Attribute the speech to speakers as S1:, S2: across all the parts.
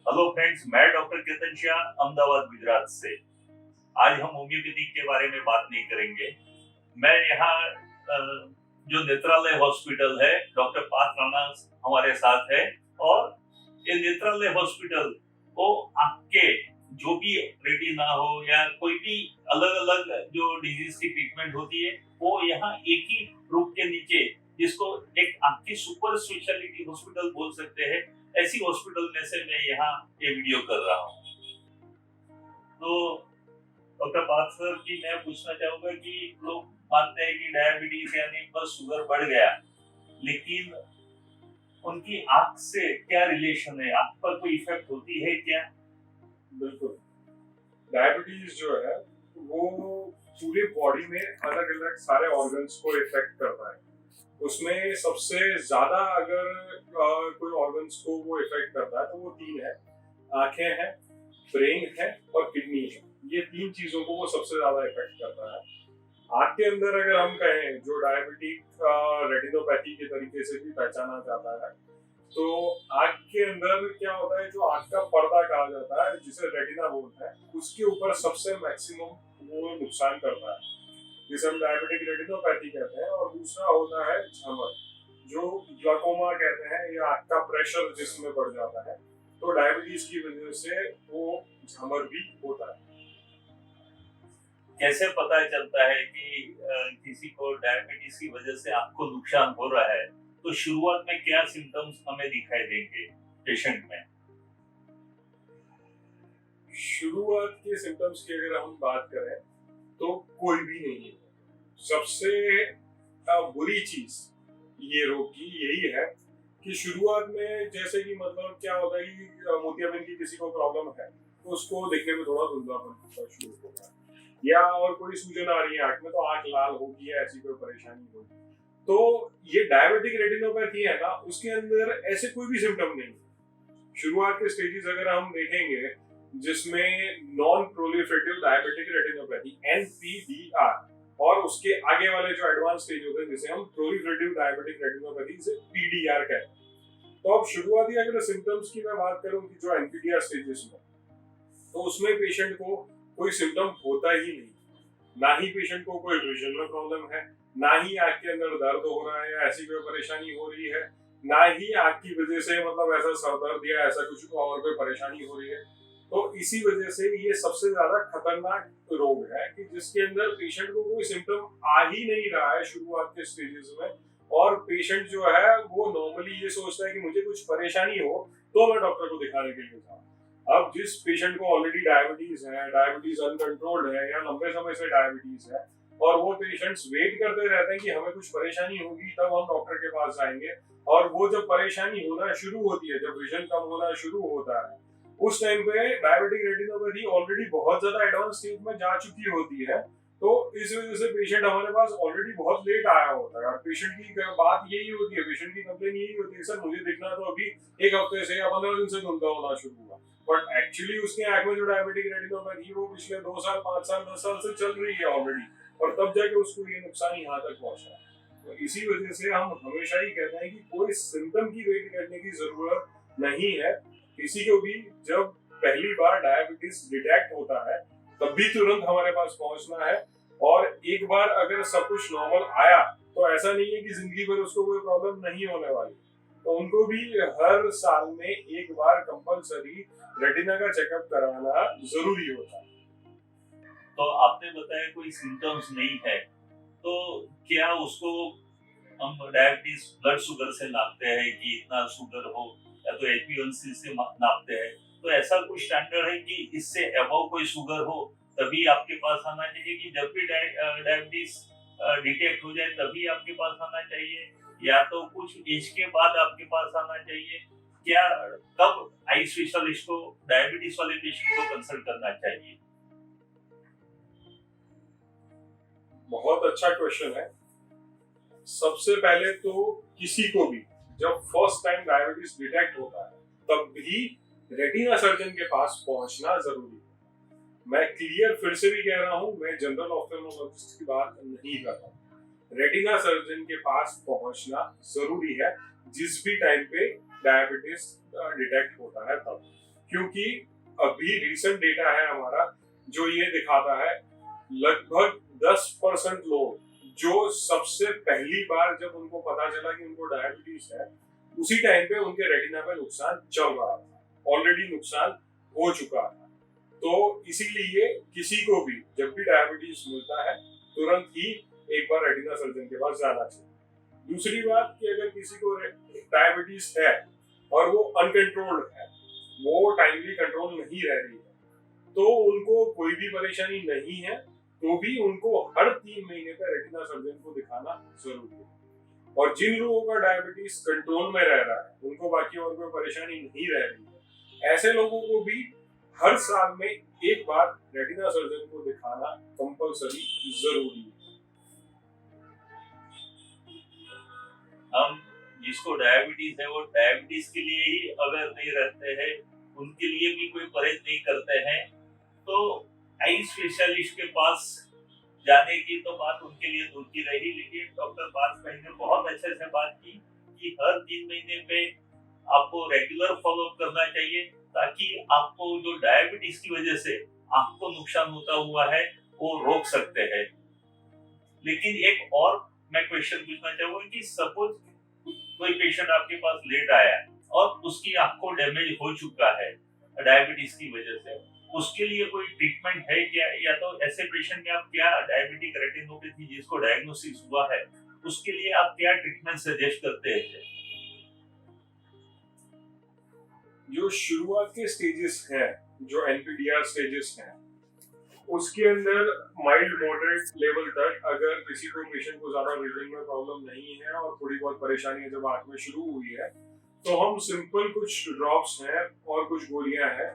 S1: Hello friends, मैं doctor Ketan Shah Ahmedabad Gujarat से। आज हम होम्योपैथिक के बारे में बात नहीं करेंगे। मैं यहाँ जो नेत्रालय हॉस्पिटल है, डॉक्टर पार्थ राणा हमारे साथ है। और ये नेत्रालय हॉस्पिटल वो आपके जो भी रेटिना हो या कोई भी अलग अलग जो डिजीज की ट्रीटमेंट होती है, वो यहाँ एक ही रूफ के नीचे, जिसको एक आपकी सुपर स्पेशलिटी हॉस्पिटल बोल सकते हैं, ऐसी हॉस्पिटल में से मैं यहाँ ये वीडियो कर रहा हूँ। तो डॉक्टर पार्थ सर की मैं पूछना चाहूंगा कि लोग मानते हैं कि डायबिटीज यानी बस शुगर बढ़ गया, लेकिन उनकी आंख से क्या रिलेशन है? आंख पर कोई इफेक्ट होती है क्या?
S2: बिल्कुल। डायबिटीज जो है वो पूरी बॉडी में अलग अलग सारे ऑर्गन्स को इफेक्ट करता है। उसमें सबसे ज्यादा अगर कोई ऑर्गन्स को वो इफेक्ट करता है तो वो तीन है, आंखें हैं, ब्रेन है और किडनी है। ये तीन चीजों को वो सबसे ज्यादा इफेक्ट करता है। आंख के अंदर अगर हम कहें, जो डायबिटिक रेटिनोपैथी के तरीके से भी पहचाना जाता है, तो आंख के अंदर क्या होता है, जो आंख का पर्दा कहा जाता है, जिसे रेटिना बोलते हैं, उसके ऊपर सबसे मैक्सिमम वो नुकसान करता है, जिसे हम डायबिटिक रेटिनोपैथी कहते हैं। और दूसरा होता है झमर, जो ग्लाकोमा कहते हैं, या आंख का प्रेशर जिसमें बढ़ जाता है। तो डायबिटीज की वजह से वो झमर भी होता है।
S1: कैसे पता चलता है कि किसी को डायबिटीज की वजह से आपको नुकसान हो रहा है? तो शुरुआत में क्या सिम्टम्स हमें दिखाई देंगे पेशेंट में?
S2: शुरुआत के सिम्टम्स की अगर हम बात करें तो कोई भी नहीं है। सबसे बुरी चीज ये रोग की यही है कि शुरुआत में, जैसे कि मतलब क्या होता है कि मोतियाबिंद की किसी को प्रॉब्लम है तो उसको देखने में थोड़ा धुंधलापन शुरू होता है, या और कोई सूजन आ रही है आंख में तो आंख लाल होगी, या ऐसी कोई परेशानी होगी। तो ये डायबिटिक रेटिनोपैथी है ना, उसके अंदर ऐसे कोई भी सिम्टम नहीं है। शुरुआत के स्टेजेस अगर हम देखेंगे, जिसमें non proliferative diabetic retinopathy NPDR, और उसके आगे वाले जो एडवांस स्टेज होते हैं जिसे हम प्रोलिफरेटिव डायबिटिक रेटिनोपैथी से PDR कहते हैं। तो अब शुरुआती अगर सिम्टम्स की मैं बात करूं कि जो NPDR स्टेजेस में, तो उसमें पेशेंट को कोई सिम्टम होता ही नहीं। ना ही पेशेंट को कोई विजन में प्रॉब्लम है, ना ही आंख के अंदर दर्द हो रहा है या ऐसी कोई परेशानी हो रही है, ना ही आंख की वजह से मतलब ऐसा सर दर्द या ऐसा कुछ और कोई परेशानी हो रही है। तो इसी वजह से ये सबसे ज्यादा खतरनाक रोग है कि जिसके अंदर पेशेंट को कोई सिम्टम आ ही नहीं रहा है शुरुआत के स्टेजेस में। और पेशेंट जो है वो नॉर्मली ये सोचता है कि मुझे कुछ परेशानी हो तो मैं डॉक्टर को दिखाने के लिए जाऊँ। अब जिस पेशेंट को ऑलरेडी डायबिटीज है, डायबिटीज अनकंट्रोल्ड है या लंबे समय से डायबिटीज है, और वो पेशेंट्स वेट करते रहते हैं कि हमें कुछ परेशानी होगी तब हम डॉक्टर के पास जाएंगे, और वो जब परेशानी होना शुरू होती है, जब विजन कम होना शुरू होता है, उस टाइम पे डायबिटिक रेटिनोपैथी ऑलरेडी बहुत ज्यादा एडवांस स्टेज में जा चुकी होती है। तो इस वजह से पेशेंट हमारे पास ऑलरेडी बहुत लेट आया होता है। और पेशेंट की बात यही होती है, पेशेंट की कंप्लेन यही होती है, सर मुझे दिखना तो अभी 1 हफ्ते से या 15 दिन से धुंधला होना शुरू हुआ, बट एक्चुअली उसके आंख में जो डायबिटिक रेटिनोपैथी वो पिछले 2 साल 5 साल 10 साल से चल रही है ऑलरेडी, और तब जाके उसको ये नुकसान यहाँ तक पहुंचा है। तो इसी वजह से हम हमेशा ही कहते हैं कि कोई सिम्टम की वेट करने की जरूरत नहीं है। किसी को भी जब पहली बार डायबिटीज डिटेक्ट होता है तब भी तुरंत हमारे पास पहुंचना है। और एक बार अगर सब कुछ नॉर्मल आया तो ऐसा नहीं है कि जिंदगी भर उसको कोई प्रॉब्लम नहीं होने वाली। तो उनको भी हर साल में एक बार कंपलसरी रेटिना का चेकअप कराना जरूरी होता है।
S1: तो आपने बताया कोई सिम्टम्स नहीं है, तो क्या उसको हम डायबिटीज ब्लड शुगर से नापते हैं कि इतना शुगर हो, या तो HbA1c से नापते हैं? तो ऐसा कुछ स्टैंडर्ड है कि इससे अबव कोई शुगर हो तभी आपके पास आना चाहिए, कि जब भी डायबिटीज डिटेक्ट हो जाए तभी आपके पास आना चाहिए, या तो कुछ एज के बाद आपके पास आना चाहिए? क्या कब आई स्पेशलिस्ट को डायबिटीज वाले पेशेंट को कंसल्ट करना चाहिए?
S2: बहुत अच्छा क्वेश्चन है। सबसे पहले तो किसी को भी जब फर्स्ट टाइम डायबिटीज डिटेक्ट होता है तब भी रेटिना सर्जन के पास पहुंचना जरूरी है। मैं क्लियर फिर से भी कह रहा हूं, मैं जनरल ऑफ्थेल्मोलॉजिस्ट की बात नहीं कर रहा हूं। रेटिना सर्जन के पास पहुंचना जरूरी है जिस भी टाइम पे डायबिटीज डिटेक्ट होता है तब। क्योंकि अभी रिसेंट डेटा है हमारा जो ये दिखाता है लगभग 10% लोग जो सबसे पहली बार जब उनको पता चला कि उनको डायबिटीज है उसी टाइम पे उनके रेटिना पे नुकसान चल रहा था, ऑलरेडी नुकसान हो चुका था। तो इसीलिए किसी को भी जब भी डायबिटीज मिलता है तुरंत ही एक बार रेटिना सर्जन के पास जाना चाहिए। दूसरी बात कि अगर किसी को डायबिटीज है और वो अनकंट्रोल्ड है, वो टाइमली कंट्रोल नहीं रह रही है, तो उनको कोई भी परेशानी नहीं है तो भी उनको हर 3 महीने पे रेटिना सर्जन को दिखाना जरूरी है। और जिन लोगों का डायबिटीज कंट्रोल में रह रहा है, उनको बाकी और कोई परेशानी नहीं रह रही है, ऐसे लोगों को भी हर साल में एक बार रेटिना सर्जन को दिखाना कंपल्सरी जरूरी है।
S1: हम जिसको डायबिटीज है वो डायबिटीज के लिए ही अवेयर नहीं रहते हैं, उनके लिए भी कोई परहेज नहीं करते हैं, तो आई स्पेशलिस्ट के पास जाने की तो बात उनके लिए दूर की रही। लेकिन डॉक्टर पार्थ भाई ने बहुत अच्छे से बात की कि हर 3 महीने पे आपको रेगुलर फॉलोअप करना चाहिए, ताकि आपको जो डायबिटीज की वजह से आपको नुकसान होता हुआ है वो रोक सकते हैं। लेकिन एक और मैं क्वेश्चन पूछना चाहूंगा कि सपोज कोई पेशेंट आपके पास लेट आया और उसकी आंख को डैमेज हो चुका है डायबिटीज की वजह से, उसके लिए कोई ट्रीटमेंट है क्या? या तो ऐसे पेशेंट में आप क्या डायबिटिक रेटिनोपैथी जिसको डायग्नोसिस हुआ है उसके लिए आप क्या ट्रीटमेंट सजेस्ट करते हैं?
S2: जो शुरुआत के स्टेजेस हैं, जो एनपीडीआर स्टेजेस हैं, उसके अंदर माइल्ड मॉडरेट लेवल तक अगर किसी को पेशेंट को ज्यादा विजन में प्रॉब्लम नहीं है और थोड़ी बहुत परेशानी जब आंख में शुरू हुई है, तो हम सिंपल कुछ ड्रॉप्स हैं और कुछ गोलियां हैं,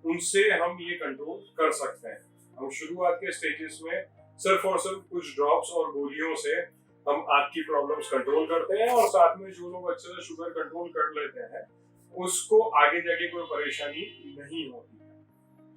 S2: उनसे हम ये कंट्रोल कर सकते हैं। हम शुरुआत के स्टेजेस में सिर्फ और सिर्फ कुछ ड्रॉप्स और गोलियों से हम आंख की प्रॉब्लम्स कंट्रोल करते हैं, और साथ में जो लोग अच्छे से शुगर कंट्रोल कर लेते हैं उसको आगे जाके कोई परेशानी नहीं होती है।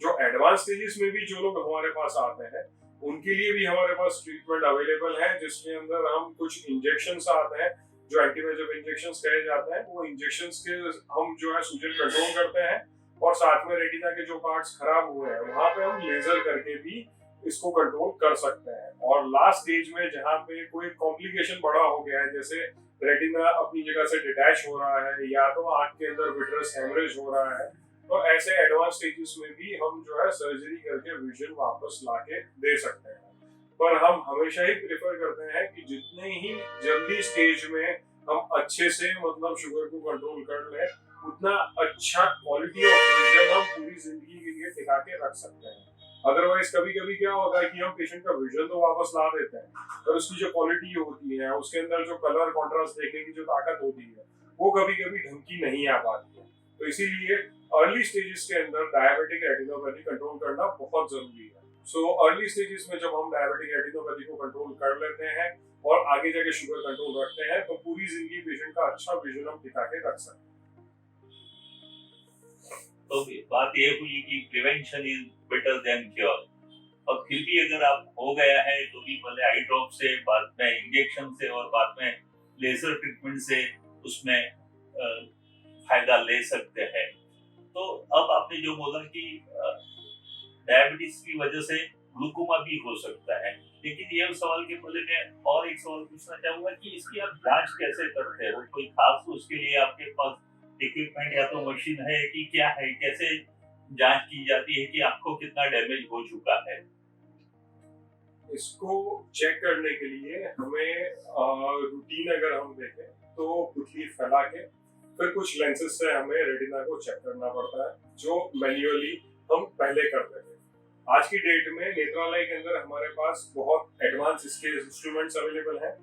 S2: जो एडवांस स्टेजेस में भी जो लोग हमारे पास आते हैं उनके लिए भी हमारे पास ट्रीटमेंट अवेलेबल है, जिसके अंदर हम कुछ इंजेक्शंस आते हैं जो एंटीवेजफ इंजेक्शंस कहे जाते हैं। वो इंजेक्शंस के हम जो है सूजन कंट्रोल करते हैं, और साथ में रेटिना के जो पार्ट्स खराब हुए हैं वहां पे हम लेजर करके भी इसको कंट्रोल कर सकते हैं। और लास्ट स्टेज में जहाँ पे कोई कॉम्प्लिकेशन बड़ा हो गया है, जैसे रेटिना अपनी जगह से डिटैच हो रहा है या तो आंख के अंदर विट्रस हेमरेज हो रहा है, तो ऐसे एडवांस स्टेजेस में भी हम जो है सर्जरी करके विजन वापस लाके दे सकते हैं। पर हम हमेशा ही प्रेफर करते हैं कि जितने ही जल्दी स्टेज में हम अच्छे से मतलब शुगर को कंट्रोल कर लें, उतना अच्छा क्वालिटी ऑफ विजन हम पूरी जिंदगी के लिए टिका के रख सकते हैं। अदरवाइज कभी कभी क्या होता है कि हम पेशेंट का विजन तो वापस ला देते हैं, पर उसकी जो क्वालिटी होती है, उसके अंदर जो कलर कॉन्ट्रास्ट देखने की जो ताकत होती है, वो कभी कभी ढंग की नहीं आ पाती है। तो इसीलिए अर्ली स्टेजेस के अंदर डायबिटिक रेटिनोपैथी कंट्रोल करना बहुत जरूरी है। सो अर्ली स्टेजेस में जब हम डायबिटिक रेटिनोपैथी को कंट्रोल कर लेते हैं और आगे जाके शुगर कंट्रोल रखते हैं, तो पूरी जिंदगी पेशेंट का अच्छा विजन हम टिका के रख सकते हैं।
S1: तो बात ये हुई कि prevention is better than cure, और फिर भी अगर आप हो गया है तो भी पहले आई ड्रॉप से, बाद में इंजेक्शन से और बाद में लेजर ट्रीटमेंट से उसमें फायदा ले सकते हैं। तो अब आपने जो बोला कि डायबिटीज की वजह से ग्लूकोमा भी हो सकता है, लेकिन ये सवाल के पहले मैं और एक सवाल पूछना चाहूंगा कि इसकी आप जांच कैसे करते हो? कोई खास उसके लिए आपके पास इक्विपमेंट या तो मशीन है कि क्या है? कैसे जांच की जाती है कि आपको कितना डैमेज हो चुका है?
S2: इसको चेक करने के लिए हमें रूटीन अगर हम देखें तो पुतली फैला के फिर कुछ लेंसेज से हमें रेटिना को चेक करना पड़ता है, जो मैन्युअली हम पहले करते थे। आज की डेट में नेत्रालय के अंदर हमारे पास बहुत एडवांस इसके इंस्ट्रूमेंट्स अवेलेबल हैं,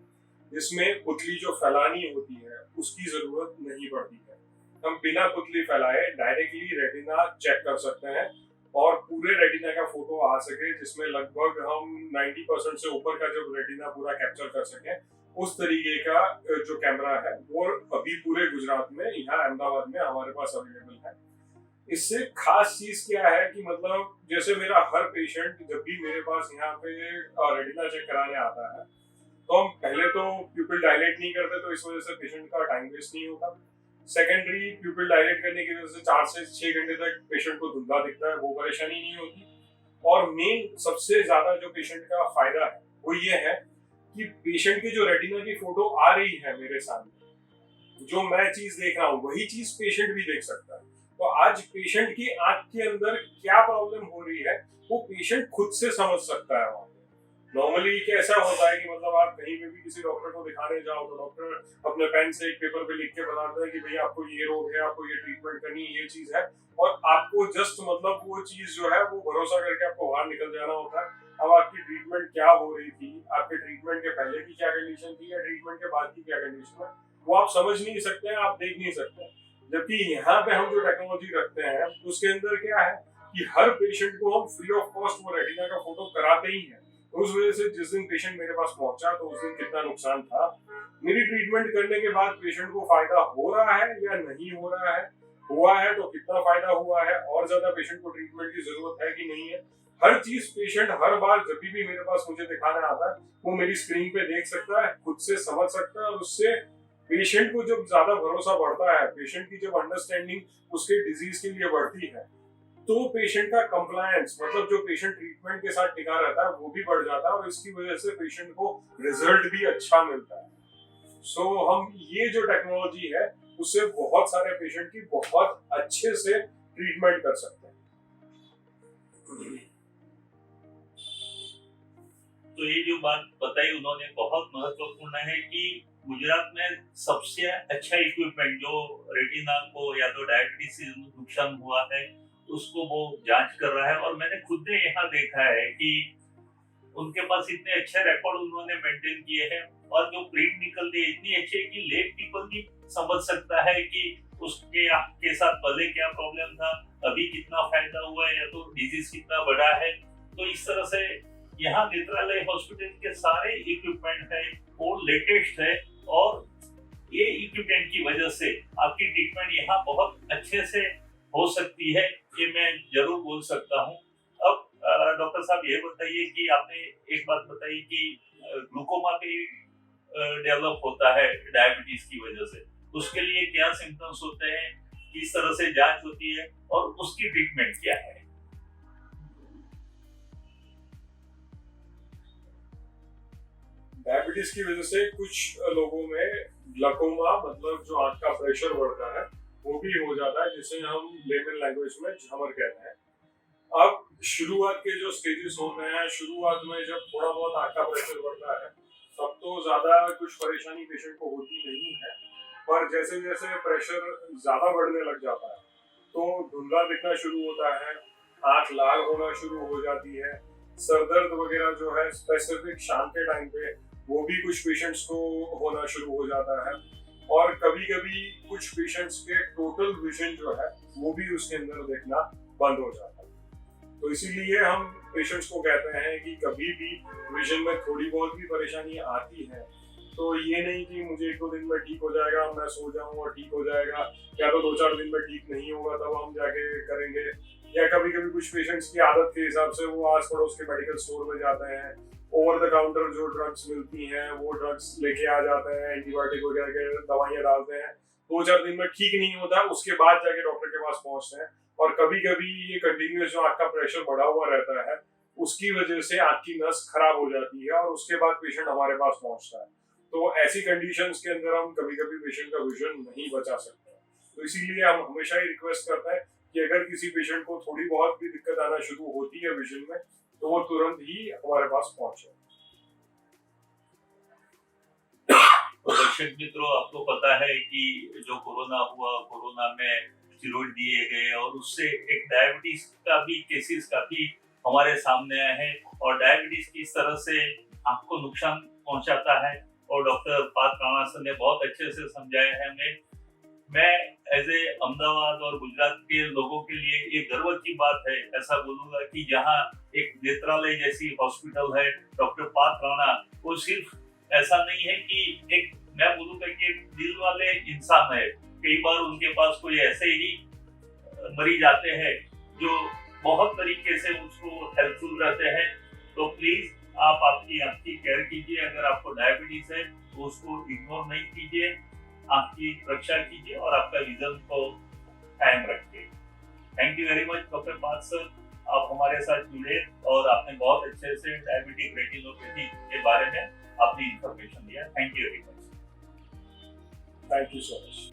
S2: जिसमें पुतली जो फैलानी होती है उसकी जरूरत नहीं पड़ती है। हम बिना पुतली फैलाए डायरेक्टली रेटिना चेक कर सकते हैं और पूरे रेटिना का फोटो आ सके, जिसमें लगभग हम 90% से ऊपर का जो रेटिना पूरा कैप्चर कर सके, उस तरीके का जो कैमरा है वो अभी पूरे गुजरात में, यहाँ अहमदाबाद में हमारे पास अवेलेबल है। इससे खास चीज क्या है कि मतलब जैसे मेरा हर पेशेंट जब भी मेरे पास यहाँ पे रेटिना चेक कराने आता है, तो हम पहले तो प्यूपिल डायलेट नहीं करते, तो इस वजह से पेशेंट का टाइम वेस्ट नहीं होता। सेकेंडरी प्यूपिल डायलेट करने की वजह से 4 से 6 घंटे तक पेशेंट को धुंधला दिखता है, वो परेशानी नहीं होती। और मेन सबसे ज्यादा जो पेशेंट का फायदा है वो ये है कि पेशेंट की जो रेटिना की फोटो आ रही है मेरे सामने, जो मैं चीज देख रहा हूँ वही चीज पेशेंट भी देख सकता है। तो आज पेशेंट की आंख के अंदर क्या प्रॉब्लम हो रही है वो पेशेंट खुद से समझ सकता है वहां पे। नॉर्मली कैसा होता है कि मतलब आप कहीं पे भी किसी डॉक्टर को दिखाने जाओ तो डॉक्टर अपने पेन से एक पेपर पे लिख के बताते हैं कि भैया आपको ये रोग है, आपको ये ट्रीटमेंट करनी है, ये चीज है, और आपको जस्ट मतलब वो चीज जो है वो भरोसा करके आपको बाहर निकल जाना होता है। अब आपकी ट्रीटमेंट क्या हो रही थी, आपके ट्रीटमेंट के पहले की क्या कंडीशन थी या ट्रीटमेंट के बाद की क्या कंडीशन है, वो आप समझ नहीं सकते हैं, आप देख नहीं सकते। जबकि यहाँ पे हम जो टेक्नोलॉजी रखते हैं उसके अंदर क्या है कि हर पेशेंट को हम फ्री ऑफ कॉस्ट वो रेटिना का फोटो कराते ही हैं। तो उस वजह से जिस दिन पेशेंट मेरे पास पहुंचा तो उस दिन कितना नुकसान था, मेरी ट्रीटमेंट करने के बाद पेशेंट को फायदा हो रहा है या नहीं हो रहा है, हुआ है तो कितना फायदा हुआ है, और ज्यादा पेशेंट को ट्रीटमेंट की जरूरत है कि नहीं है, हर चीज पेशेंट हर बार जब भी मेरे पास मुझे दिखाने आता है वो मेरी स्क्रीन पे देख सकता है, खुद से समझ सकता है। और उससे पेशेंट को जब ज्यादा भरोसा बढ़ता है, पेशेंट की जब अंडरस्टैंडिंग उसके डिजीज के लिए बढ़ती है, तो पेशेंट का कंप्लायंस मतलब जो पेशेंट ट्रीटमेंट के साथ टिका रहता है वो भी बढ़ जाता है और इसकी वजह से पेशेंट को रिजल्ट भी अच्छा मिलता है। सो हम ये जो टेक्नोलॉजी है उससे बहुत सारे पेशेंट की बहुत अच्छे से ट्रीटमेंट कर सकते हैं।
S1: तो ये जो बात बताई उन्होंने बहुत महत्वपूर्ण है कि गुजरात में सबसे अच्छा इक्विपमेंट जो रेटिना को या तो डायबिटीज से नुकसान हुआ है उसको वो जांच कर रहा है। और मैंने खुद ने यहाँ देखा है कि उनके पास इतने अच्छे रिकॉर्ड उन्होंने मेंटेन किए हैं और जो प्रिंट निकलती है इतनी अच्छी है कि लेट पीपल भी समझ सकता है कि उसके आपके साथ पहले क्या प्रॉब्लम था, अभी कितना फायदा हुआ है या तो डिजीज कितना बड़ा है। तो इस तरह से यहाँ नेत्रालय हॉस्पिटल के सारे इक्विपमेंट है वो लेटेस्ट है और ये इक्विपमेंट की वजह से आपकी ट्रीटमेंट यहाँ बहुत अच्छे से हो सकती है, ये मैं जरूर बोल सकता हूँ। अब डॉक्टर साहब ये बताइए कि आपने एक बात बताई कि ग्लूकोमा भी डेवलप होता है डायबिटीज की वजह से, उसके लिए क्या सिम्टम्स होते हैं, किस तरह से जांच होती है और उसकी ट्रीटमेंट क्या है?
S2: डायबिटीज की वजह से कुछ लोगों में ग्लूकोमा मतलब जो आंख का प्रेशर बढ़ता है वो भी हो जाता है, जिसे हम लेमन लैंग्वेज में झमर कहते हैं। अब शुरुआत के जो स्टेजेस होते हैं, शुरुआत में जब थोड़ा बहुत आंख का प्रेशर बढ़ता है तब तो ज्यादा कुछ परेशानी पेशेंट को होती नहीं है, पर जैसे जैसे प्रेशर ज्यादा बढ़ने लग जाता है तो धुंधला दिखना शुरू होता है, आंख लाल होना शुरू हो जाती है, सर दर्द वगैरह जो है स्पेसिफिक शाम के टाइम पे वो भी कुछ पेशेंट्स को होना शुरू हो जाता है, और कभी कभी कुछ पेशेंट्स के टोटल विजन जो है वो भी उसके अंदर देखना बंद हो जाता है। तो इसीलिए हम पेशेंट्स को कहते हैं कि कभी भी विजन में थोड़ी बहुत भी परेशानी आती है तो ये नहीं कि मुझे 1-2 दिन में ठीक हो जाएगा, मैं सो जाऊं और ठीक हो जाएगा, या तो 2-4 दिन में ठीक नहीं होगा तब हम जाके करेंगे। या कभी कभी कुछ पेशेंट्स की आदत के हिसाब से वो आस पड़ोस के मेडिकल स्टोर में जाते हैं, ओवर द काउंटर जो ड्रग्स मिलती हैं वो ड्रग्स लेके आ जाते हैं, एंटीबायोटिक वगैरह के दवाइयां डालते हैं, 2-4 दिन में ठीक नहीं होता, उसके बाद जाके डॉक्टर के पास पहुंचते हैं। और कभी कभी ये कंटिन्यूअस जो आंख का प्रेशर बढ़ा हुआ रहता है उसकी वजह से आंख की नस खराब हो जाती है और उसके बाद पेशेंट हमारे पास पहुंचता है। तो ऐसी कंडीशंस के अंदर हम कभी कभी पेशेंट का विजन नहीं बचा सकते। तो इसीलिए हम हमेशा ही रिक्वेस्ट करते हैं कि अगर किसी पेशेंट को थोड़ी बहुत भी दिक्कत आना शुरू होती है विजन में तो वो तुरंत ही हमारे पास पहुंचे।
S1: दर्शक मित्रों, आपको पता है कि जो कोरोना हुआ, कोरोना में स्टेरॉइड दिए गए और उससे एक डायबिटीज का भी केसेस काफी हमारे सामने आए हैं और डायबिटीज किस तरह से आंख को नुकसान पहुंचाता है और डॉक्टर पार्थ राणा सर ने बहुत अच्छे से समझाया है हमें। मैं एज ए अहमदाबाद और गुजरात के लोगों के लिए ये गर्व की बात है, ऐसा बोलूंगा कि जहाँ एक नेत्रालय जैसी हॉस्पिटल है, डॉक्टर पार्थ राणा, वो सिर्फ ऐसा नहीं है कि एक मैं बोलूंगा कि दिल वाले इंसान है। कई बार उनके पास कोई ऐसे ही मरीज आते हैं जो बहुत तरीके से उसको हेल्पफुल रहते हैं। तो प्लीज आप आपकी आंख की केयर कीजिए, अगर आपको डायबिटीज है तो उसको इग्नोर नहीं कीजिए। आंख की रक्षा कीजिए और आपका विजन को कायम रखिए। Thank you very much doctor Parth sir, आप हमारे साथ जुड़े और आपने बहुत अच्छे से डायबिटिक रेटिनोपैथी के बारे में अपनी इंफॉर्मेशन दिया। Thank you very much.
S2: Thank you so much.